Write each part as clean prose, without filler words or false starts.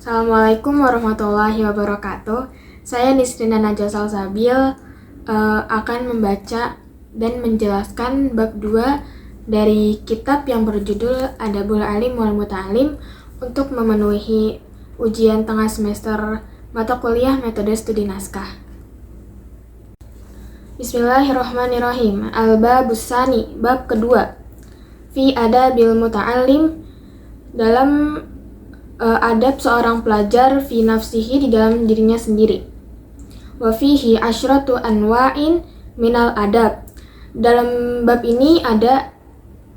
Assalamualaikum warahmatullahi wabarakatuh. Saya Nisrina Najwa Salsabil akan membaca dan menjelaskan bab 2 dari kitab yang berjudul Adabul Alim wal Muta'alim untuk memenuhi ujian tengah semester mata kuliah metode studi naskah. Bismillahirrahmanirrahim. Al-Babus Sani, bab kedua. Fi Adabil Muta'alim, dalam adab seorang pelajar, fi nafsihi, di dalam dirinya sendiri. Wa fihi asyratu anwa'in minal adab, dalam bab ini ada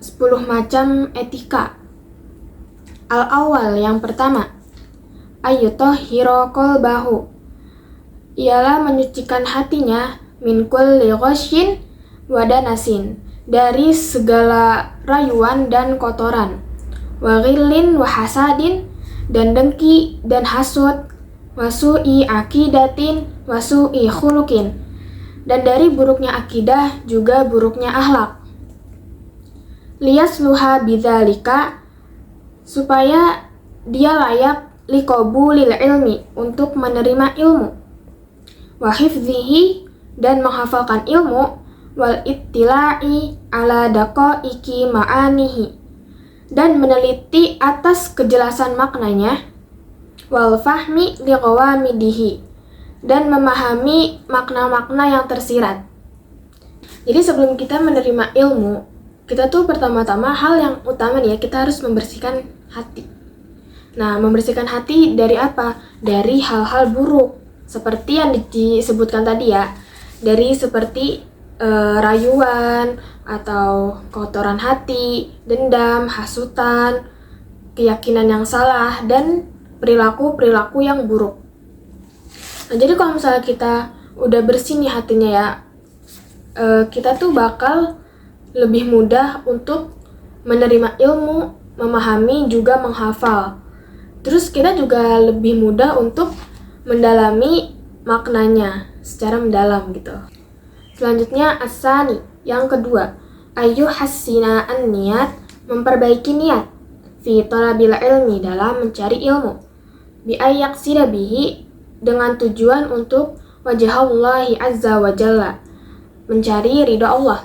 10 macam etika. Al-awwal, yang pertama, ayyutahhira qalbahu, ialah menyucikan hatinya, min kulli ghasyin wa danasin, dari segala rayuan dan kotoran, wa ghillin wa hasadin, dan dengki dan hasud, wasu'i akidatin wasu'i khuluqin, dan dari buruknya akidah juga buruknya akhlak. Liyasluha bidzalika, supaya dia layak liqabulil ilmi, untuk menerima ilmu, wa hifdzihi, dan menghafalkan ilmu, wal ittila'i ala daqa'iqi ma'anihi, dan meneliti atas kejelasan maknanya, wal fahmi liqawamidihi, dan memahami makna-makna yang tersirat. Jadi sebelum kita menerima ilmu, kita tuh pertama-tama hal yang utama nih ya, kita harus membersihkan hati. Nah, membersihkan hati dari apa? Dari hal-hal buruk, seperti yang disebutkan tadi ya, dari seperti rayuan atau kotoran hati, dendam, hasutan, keyakinan yang salah, dan perilaku-perilaku yang buruk. Nah, jadi kalau misalnya kita udah bersih nih hatinya ya, kita tuh bakal lebih mudah untuk menerima ilmu, memahami, juga menghafal. Terus kita juga lebih mudah untuk mendalami maknanya secara mendalam gitu. Selanjutnya as-sani, yang kedua, ayyuhassina an-niyat, memperbaiki niat, fi talabil ilmi, dalam mencari ilmu, bi ayyaqsida bihi, dengan tujuan untuk wajhallahi azza wa jalla, mencari ridha Allah,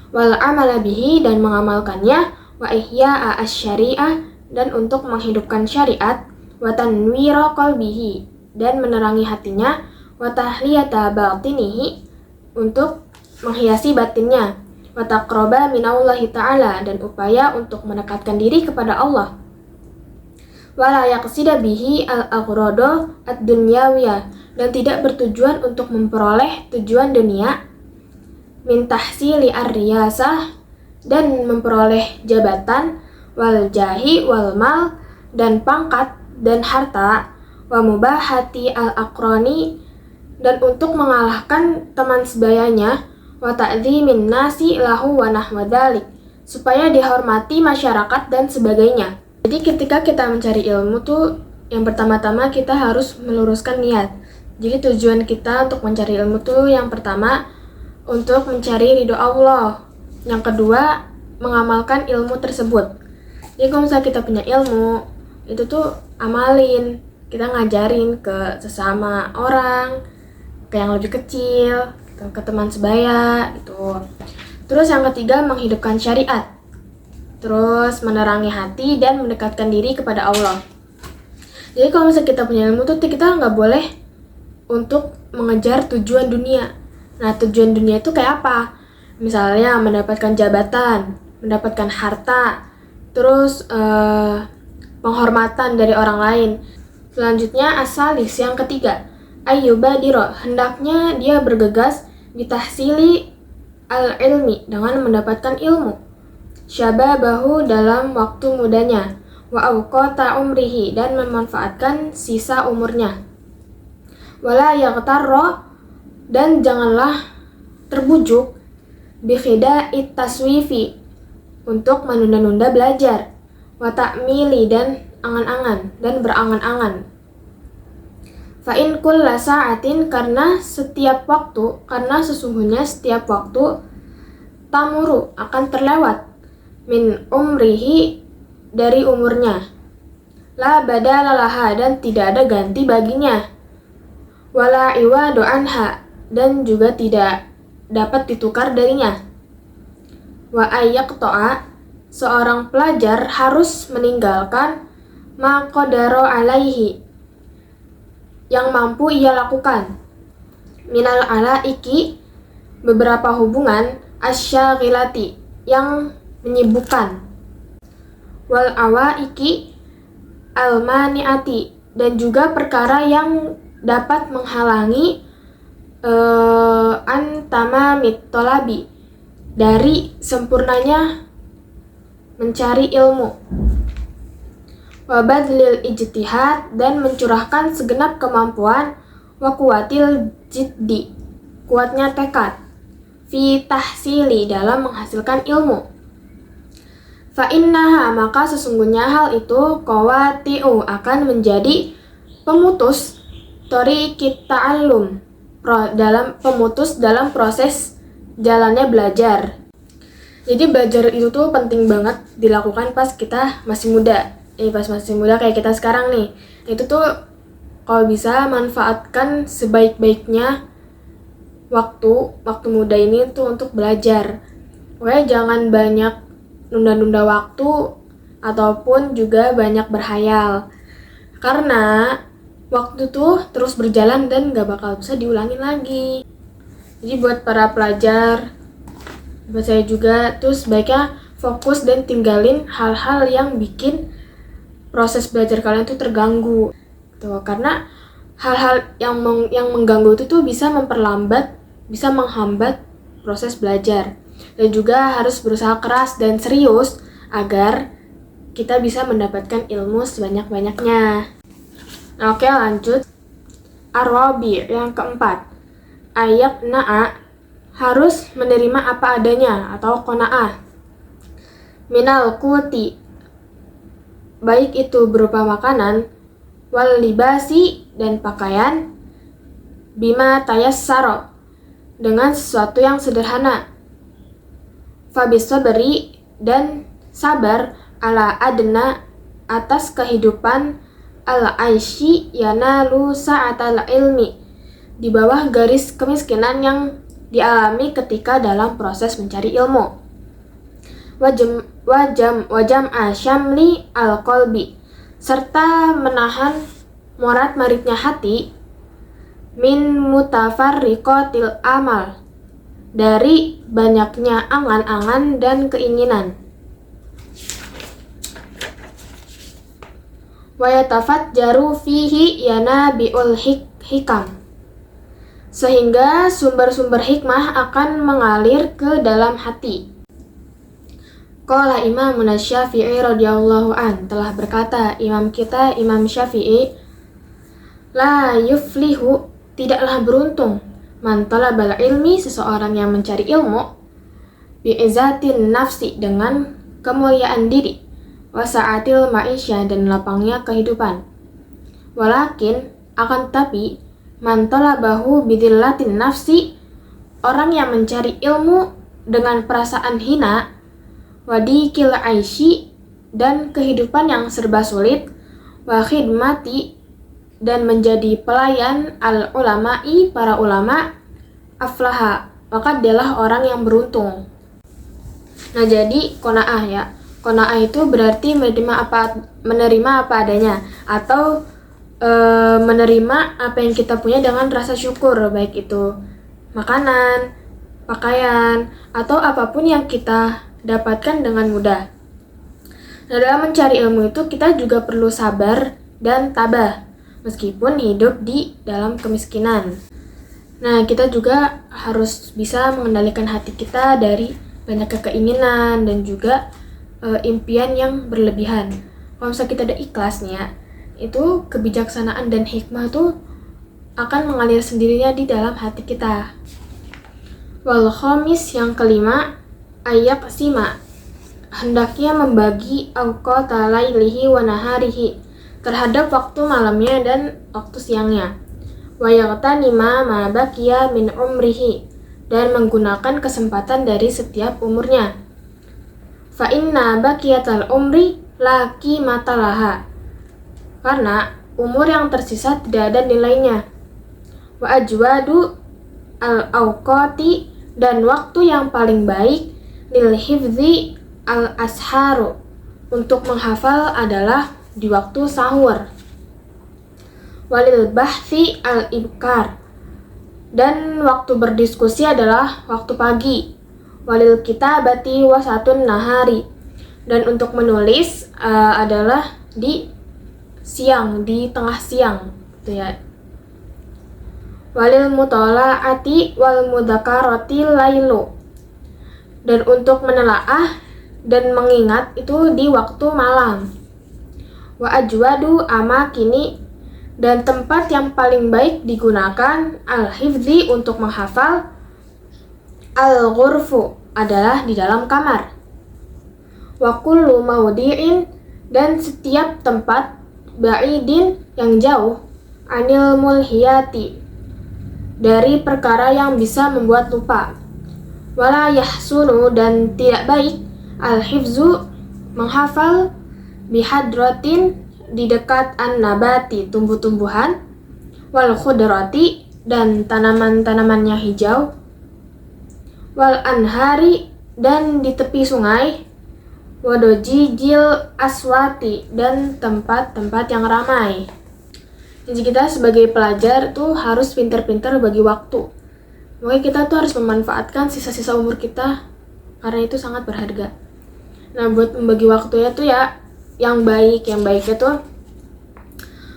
wal amala bihi, dan mengamalkannya, wa ihya'a asy-syari'ah, dan untuk menghidupkan syariat, wa tanwira qalbihi, dan menerangi hatinya, wa tahliyata batinihi, untuk menghiasi batinnya, wa taqraba minallahi ta'ala, dan upaya untuk mendekatkan diri kepada Allah, wala yaqsida bihi al-aghrada ad-dunyawiyah, dan tidak bertujuan untuk memperoleh tujuan dunia, min tahsili ar-riyasah, dan memperoleh jabatan, wal jahi wal mal, dan pangkat dan harta, wa mubahati al-aqrani, dan untuk mengalahkan teman sebayanya, wa ta'dzimin nasi lahu wa nahwa dzalik, supaya dihormati masyarakat dan sebagainya. Jadi ketika kita mencari ilmu tuh, yang pertama-tama kita harus meluruskan niat. Jadi tujuan kita untuk mencari ilmu tuh, yang pertama untuk mencari ridho Allah, yang kedua mengamalkan ilmu tersebut. Jadi kalau misalnya kita punya ilmu, itu tuh amalin, kita ngajarin ke sesama orang, ke yang lebih kecil, ke teman sebaya gitu. Terus yang ketiga, menghidupkan syariat. Terus menerangi hati dan mendekatkan diri kepada Allah. Jadi kalau misalnya kita punya ilmu tuh, kita nggak boleh untuk mengejar tujuan dunia. Nah, tujuan dunia itu kayak apa? Misalnya mendapatkan jabatan, mendapatkan harta, terus penghormatan dari orang lain. Selanjutnya as-salis, yang ketiga, ayyubadiro, hendaknya dia bergegas, bitahsili al-ilmi, dengan mendapatkan ilmu, syababahu, dalam waktu mudanya, wa awqata umrihi, dan memanfaatkan sisa umurnya, wala yaghtarra, dan janganlah terbujuk, bikhida'it taswifi, untuk menunda-nunda belajar, wa ta'mili, dan angan-angan, dan berangan-angan. Fa'in kulla sa'atin, karena sesungguhnya setiap waktu, tamuru, akan terlewat, min umrihi, dari umurnya, la badala laha, dan tidak ada ganti baginya, wala iwadu anha, dan juga tidak dapat ditukar darinya. Wa ayyaqta'a, seorang pelajar harus meninggalkan ma qadara alaihi, yang mampu ia lakukan, minal alaiki, beberapa hubungan, asyaghilati, yang menyibukkan, wal awaiki almaniati, dan juga perkara yang dapat menghalangi antamamit tolabi, dari sempurnanya mencari ilmu, wabadlil ijtihad, dan mencurahkan segenap kemampuan, wa kuwatil jiddi, kuatnya tekad, fi tahsili, dalam menghasilkan ilmu. Fa innaha, maka sesungguhnya hal itu, qawati'u, akan menjadi pemutus, thoriqit ta'allum, dalam proses jalannya belajar. Jadi belajar itu tuh penting banget dilakukan pas kita masih muda. Pas masih muda kayak kita sekarang nih. Itu tuh kalau bisa manfaatkan sebaik-baiknya waktu muda ini tuh untuk belajar. Pokoknya jangan banyak nunda-nunda waktu ataupun juga banyak berhayal. Karena waktu tuh terus berjalan dan gak bakal bisa diulangin lagi. Jadi buat para pelajar, buat saya juga, tuh sebaiknya fokus dan tinggalin hal-hal yang bikin proses belajar kalian tuh terganggu. Tuh, karena hal-hal yang mengganggu itu tuh bisa memperlambat, bisa menghambat proses belajar. Dan juga harus berusaha keras dan serius agar kita bisa mendapatkan ilmu sebanyak-banyaknya. Nah, oke, lanjut. Ar-Rabi, yang keempat. Ayat na'a, harus menerima apa adanya atau qanaah. Minal quti, baik itu berupa makanan, wal libasi, dan pakaian, bima tayassaro, dengan sesuatu yang sederhana, fabis sabri, dan sabar, ala adna, atas kehidupan, al-aishi yanalu sa'atal ilmi, di bawah garis kemiskinan yang dialami ketika dalam proses mencari ilmu. Wajam asyamli al-qalbi, serta menahan morat maritnya hati, min mutafarriqatil amal, dari banyaknya angan-angan dan keinginan. Wa yatafajjaru fihi yanabiul hikam, sehingga sumber-sumber hikmah akan mengalir ke dalam hati. Qala Imam Syafi'i radhiyallahu an, telah berkata imam kita Imam Syafi'i, la yuflihu, tidaklah beruntung, man talabal ilmi, seseorang yang mencari ilmu, bi'izzatin nafsi, dengan kemuliaan diri, wa sa'atil ma'isyah, dan lapangnya kehidupan. Walakin, akan tetapi, man talabahu bidillatin nafsi, orang yang mencari ilmu dengan perasaan hina, wadikil aishi, dan kehidupan yang serba sulit, wa khidmati, dan menjadi pelayan al ulama'i, para ulama, aflaha, maka dialah orang yang beruntung. Nah, jadi qanaah ya. Qanaah itu berarti menerima apa adanya, atau menerima apa yang kita punya dengan rasa syukur, baik itu makanan, pakaian, atau apapun yang kita dapatkan dengan mudah. Nah, dalam mencari ilmu itu kita juga perlu sabar dan tabah, meskipun hidup di dalam kemiskinan. Nah, kita juga harus bisa mengendalikan hati kita dari banyaknya keinginan dan juga impian yang berlebihan. Kalau misalnya kita ada ikhlas nih ya, itu kebijaksanaan dan hikmah tuh akan mengalir sendirinya di dalam hati kita. Wal khamis, yang kelima, ayat sima, hendaknya membagi awqata lailihi wa naharihi, terhadap waktu malamnya dan waktu siangnya. Wa yagtanima ma baqiya min umrihi, dan menggunakan kesempatan dari setiap umurnya. Fa inna baqiyatal umri la qimata laha, karena umur yang tersisa tidak ada nilainya. Wa ajwadu al-awqati, dan waktu yang paling baik lil hifzi al-asharu, untuk menghafal adalah di waktu sahur. Walil bahthi al-ibkar, dan waktu berdiskusi adalah waktu pagi. Walil kitabati wasatun nahari, dan untuk menulis adalah di siang, di tengah siang gitu ya. Walil mutola'ati wal mudzakarati lailu, dan untuk menelaah dan mengingat itu di waktu malam. Wa ajwadu amakini, dan tempat yang paling baik digunakan al-hifzi untuk menghafal al-ghurfu adalah di dalam kamar. Wa kullu maudi'in, dan setiap tempat ba'idin yang jauh anil mulhiyati, dari perkara yang bisa membuat lupa. Wala yahsunu, dan tidak baik al-hifzu menghafal bihadratin, di dekat an-nabati tumbuh-tumbuhan, wal khudrati, dan tanaman-tanamannya hijau, wal anhari, dan di tepi sungai, wadojijil aswati, dan tempat-tempat yang ramai. Jadi kita sebagai pelajar tuh harus pintar-pintar bagi waktu. Makanya kita tuh harus memanfaatkan sisa-sisa umur kita, karena itu sangat berharga. Nah, buat membagi waktunya tuh ya yang baiknya tuh,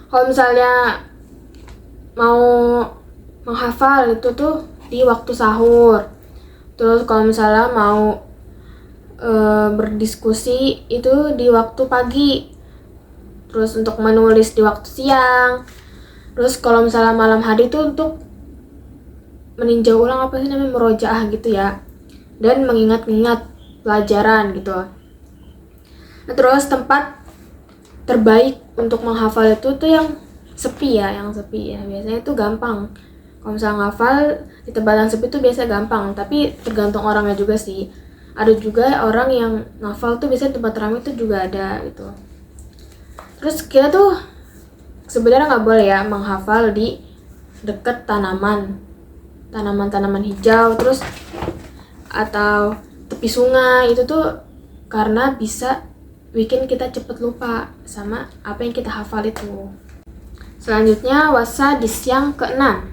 kalau misalnya mau menghafal itu tuh di waktu sahur. Terus kalau misalnya mau berdiskusi itu di waktu pagi. Terus untuk menulis di waktu siang. Terus kalau misalnya malam hari itu untuk meninjau ulang murojaah gitu ya, dan mengingat-ingat pelajaran gitu. Nah, terus tempat terbaik untuk menghafal itu tuh yang sepi ya. Biasanya itu gampang. Kalau misalnya ngafal di tempat yang sepi itu biasa gampang, tapi tergantung orangnya juga sih. Ada juga orang yang ngafal tuh biasanya tempat ramai itu juga ada gitu. Terus kita tuh sebenarnya nggak boleh ya menghafal di dekat tanaman hijau, terus atau tepi sungai. Itu tuh karena bisa bikin kita cepet lupa sama apa yang kita hafal itu. Selanjutnya wasadis yang ke-6,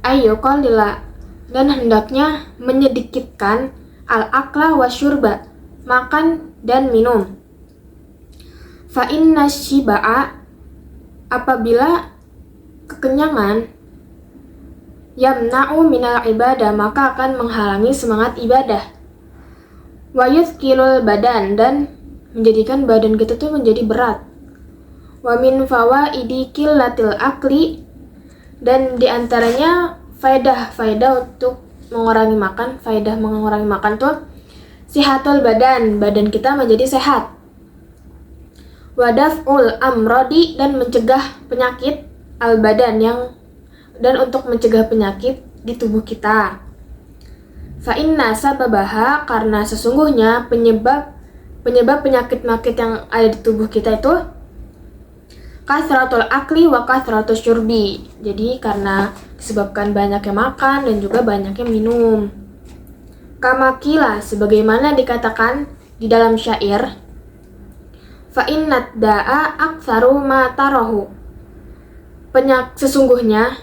ayyuqallila, dan hendaknya menyedikitkan al-akla wasyurba, makan dan minum. Fa inna syiba'a, apabila kekenyangan, yamna'u minal ibadah, maka akan menghalangi semangat ibadah. Wa yuthqilul badan, dan menjadikan badan kita tuh menjadi berat. Wa min fawaidi qillatil akli, dan diantaranya faedah untuk mengurangi makan tuh sihatul badan kita menjadi sehat. Wadaf'ul amrodi, dan mencegah penyakit al badan, dan untuk mencegah penyakit di tubuh kita. Fa inna sababaha, karena sesungguhnya penyebab penyakit-penyakit yang ada di tubuh kita itu kasratul akli wa kasratul syurbi. Jadi karena disebabkan banyaknya makan dan juga banyaknya minum. Kamakila, sebagaimana dikatakan di dalam syair, fa innad da'a aktsaru ma tarahu, sesungguhnya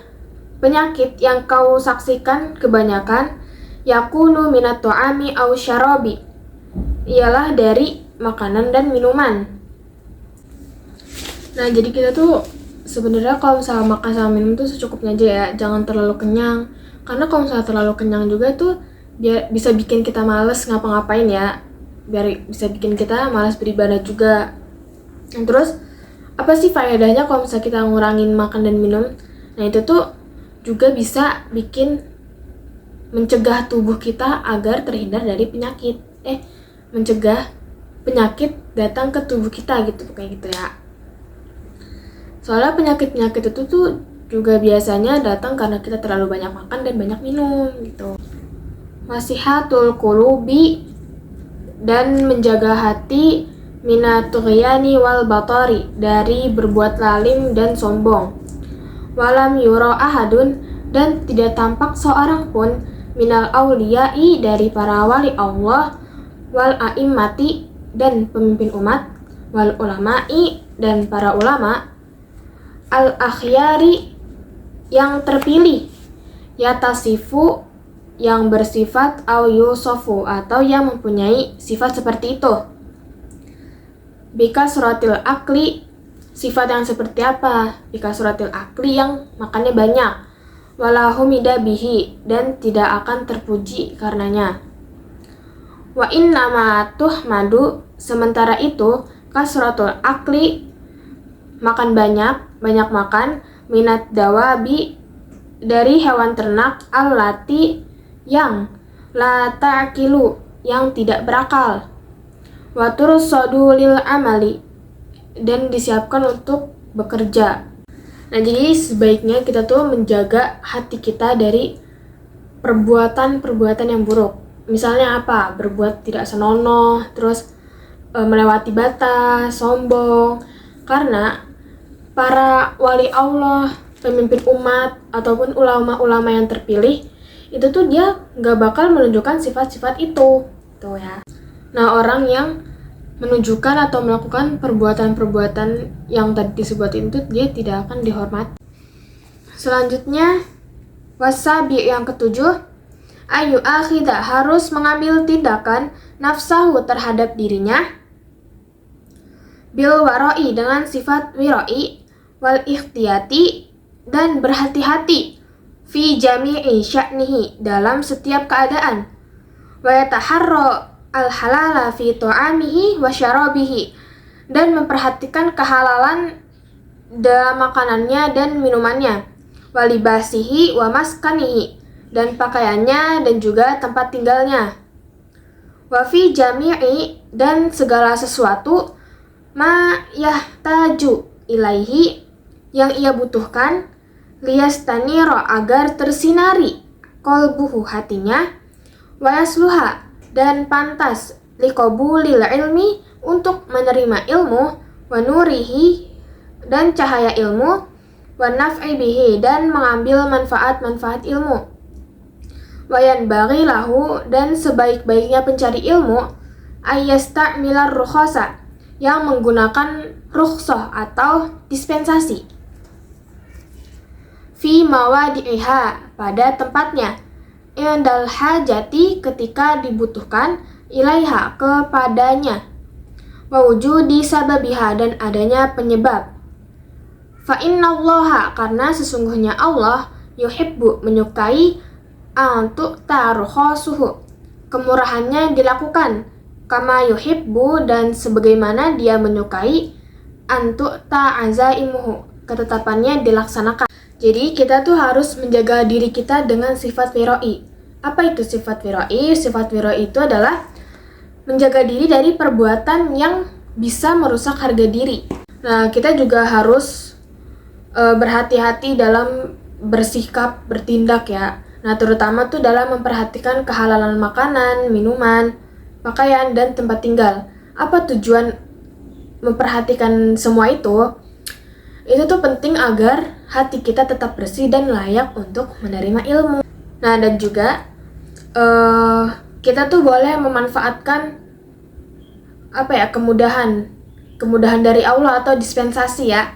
penyakit yang kau saksikan kebanyakan yakunu minat to'ami au syarabi, ialah dari makanan dan minuman. Nah, jadi kita tuh sebenarnya kalau misalnya makan sama minum tuh secukupnya aja ya, jangan terlalu kenyang. Karena kalau misalnya terlalu kenyang juga tuh bisa bikin kita malas ngapa-ngapain ya, bisa bikin kita malas beribadah juga. Nah, terus apa sih faedahnya kalau misalnya kita ngurangin makan dan minum? Nah, itu tuh juga bisa mencegah tubuh kita agar terhindar dari penyakit. Mencegah penyakit datang ke tubuh kita gitu, kayak gitu ya. Soalnya penyakit-penyakit itu tuh juga biasanya datang karena kita terlalu banyak makan dan banyak minum gitu. Wasihatul qulubi, dan menjaga hati minatughyani wal batari, dari berbuat lalim dan sombong. Walam yura ahadun, dan tidak tampak seorang pun minal awliyai, dari para wali Allah, wal a'immati, dan pemimpin umat, wal ulama'i, dan para ulama, al akhyari, yang terpilih, yatasifu, yang bersifat, au yusofu, atau yang mempunyai sifat seperti itu. Bika suratil akli, sifat yang seperti apa? Bika suratil akli, yang makannya banyak. Walahumida bihi, dan tidak akan terpuji karenanya. Wa innama tuhmadu, sementara itu kasratul akli, makan banyak makan, minat dawabi, dari hewan ternak, allati, yang la ta'kilu, yang tidak berakal, wa tursadu lil amali, dan disiapkan untuk bekerja. Nah, jadi sebaiknya kita tuh menjaga hati kita dari perbuatan-perbuatan yang buruk. Misalnya apa? Berbuat tidak senonoh, terus melewati batas, sombong. Karena para wali Allah, pemimpin umat, ataupun ulama-ulama yang terpilih, itu tuh dia nggak bakal menunjukkan sifat-sifat itu, tuh ya. Nah, orang yang menunjukkan atau melakukan perbuatan-perbuatan yang tadi disebutin itu, dia tidak akan dihormati. Selanjutnya, wasabi yang ketujuh, ayu akhidah, harus mengambil tindakan nafsahu, terhadap dirinya, bil waroi, dengan sifat wiroi, wal ikhtiyati, dan berhati-hati, fi jami'i sya'nihi, dalam setiap keadaan, wa yataharra al halala fi ta'amihi wa syarabihi, dan memperhatikan kehalalan dalam makanannya dan minumannya, wa libasihi wa maskanihi, dan pakaiannya dan juga tempat tinggalnya, wa fi jami'i, dan segala sesuatu, ma yahtaju ilaihi, yang ia butuhkan, liyastaniro, agar tersinari, qalbuhu, hatinya, wa yasluha, dan pantas, liqabulil ilmi, untuk menerima ilmu, wa nurihi, dan cahaya ilmu, wa naf'i bihi, dan mengambil manfaat-manfaat ilmu, wa yanbaghi lahu, dan sebaik-baiknya pencari ilmu, ayyasta'milar rukhasa, yang menggunakan rukhsah atau dispensasi, fi mawadi'iha, pada tempatnya, indal hajati, ketika dibutuhkan, ilaiha, kepadanya, wa wujudi sababiha, dan adanya penyebab, fa innallaha, karena sesungguhnya Allah, yuhibbu, menyukai, antuk tarukhasuhu, kemurahannya dilakukan, kama yuhibbu, dan sebagaimana dia menyukai, antuk ta'azaimuhu, ketetapannya dilaksanakan. Jadi kita tuh harus menjaga diri kita dengan sifat wiroi. Apa itu sifat wiroi? Sifat wiroi itu adalah menjaga diri dari perbuatan yang bisa merusak harga diri. Nah, kita juga harus berhati-hati dalam bersikap, bertindak ya. Nah, terutama tuh dalam memperhatikan kehalalan makanan, minuman, pakaian, dan tempat tinggal. Apa tujuan memperhatikan semua itu? Itu tuh penting agar hati kita tetap bersih dan layak untuk menerima ilmu. Nah, dan juga kita tuh boleh memanfaatkan kemudahan dari Allah atau dispensasi ya,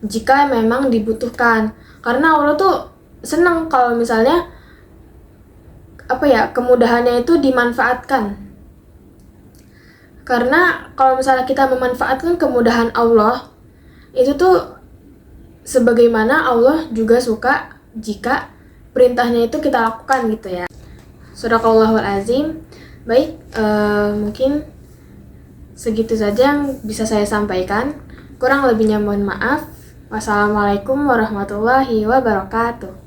jika memang dibutuhkan. Karena Allah tuh senang kalau misalnya kemudahannya itu dimanfaatkan. Karena kalau misalnya kita memanfaatkan kemudahan Allah, itu tuh sebagaimana Allah juga suka jika perintahnya itu kita lakukan gitu ya. Shadaqallahul azim. Baik, mungkin segitu saja yang bisa saya sampaikan. Kurang lebihnya mohon maaf. Wassalamualaikum warahmatullahi wabarakatuh.